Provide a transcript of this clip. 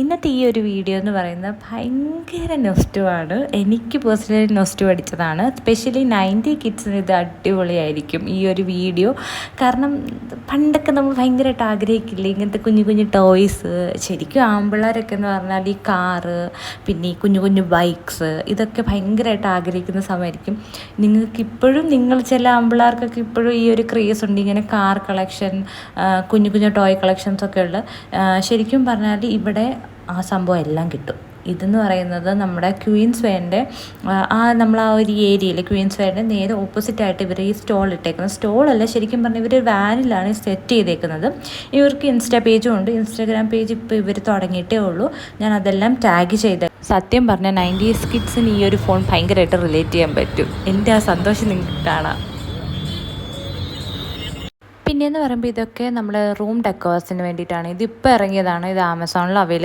ഇന്നത്തെ ഈ ഒരു വീഡിയോ എന്ന് പറയുന്നത് ഭയങ്കര നൊസ്റ്റുവാണ്. എനിക്ക് പേഴ്സണലി നൊസ്റ്റു അടിച്ചതാണ്. സ്പെഷ്യലി 90 കിഡ്സിന് ഇത് അടിപൊളിയായിരിക്കും ഈ ഒരു വീഡിയോ. കാരണം പണ്ടൊക്കെ നമ്മൾ ഭയങ്കരമായിട്ട് ആഗ്രഹിക്കില്ലേ ഇങ്ങനത്തെ കുഞ്ഞു കുഞ്ഞു ടോയ്സ്. ശരിക്കും ആമ്പിള്ളേരൊക്കെ എന്ന് പറഞ്ഞാൽ ഈ കാറ്, പിന്നെ ഈ കുഞ്ഞു കുഞ്ഞു ബൈക്സ്, ഇതൊക്കെ ഭയങ്കരമായിട്ട് ആഗ്രഹിക്കുന്ന സമയമായിരിക്കും. നിങ്ങൾക്കിപ്പോഴും ചില ആമ്പിള്ളേർക്കൊക്കെ ഇപ്പോഴും ഈ ഒരു ക്രേസ് ഉണ്ട്, ഇങ്ങനെ കാർ കളക്ഷൻ, കുഞ്ഞു കുഞ്ഞു ടോയ് കളക്ഷൻസൊക്കെ ഉള്ള. ശരിക്കും പറഞ്ഞാൽ ഇവിടെ ആ സംഭവം എല്ലാം കിട്ടും. ഇതെന്ന് പറയുന്നത് നമ്മുടെ ക്വീൻസ് വേൻ്റെ നമ്മൾ ആ ഒരു ഏരിയയിൽ ക്വീൻസ് വേൻ്റെ നേരെ ഓപ്പോസിറ്റായിട്ട് ഇവർ ഈ സ്റ്റോൾ ഇട്ടേക്കുന്നത്. സ്റ്റോളല്ല, ശരിക്കും പറഞ്ഞാൽ ഇവർ വാനിലാണ് സെറ്റ് ചെയ്തേക്കുന്നത്. ഇവർക്ക് ഇൻസ്റ്റാ പേജും ഉണ്ട്. ഇൻസ്റ്റാഗ്രാം പേജ് ഇപ്പോൾ ഇവർ തുടങ്ങിയിട്ടേ ഉള്ളൂ. ഞാൻ അതെല്ലാം ടാഗ് ചെയ്ത്. സത്യം പറഞ്ഞാൽ 90s കിഡ്സിന് ഈ ഒരു ഫോൺ ഭയങ്കരമായിട്ട് റിലേറ്റ് ചെയ്യാൻ പറ്റും. എൻ്റെ ആ സന്തോഷം നിങ്ങൾക്ക് കാണാം. പിന്നെയെന്ന് പറയുമ്പോൾ ഇതൊക്കെ നമ്മൾ റൂം ഡെക്കോഴ്സിന് വേണ്ടിയിട്ടാണ്. ഇതിപ്പോൾ ഇറങ്ങിയതാണ്. ഇത് ആമസോണിൽ അവൈലബിൾ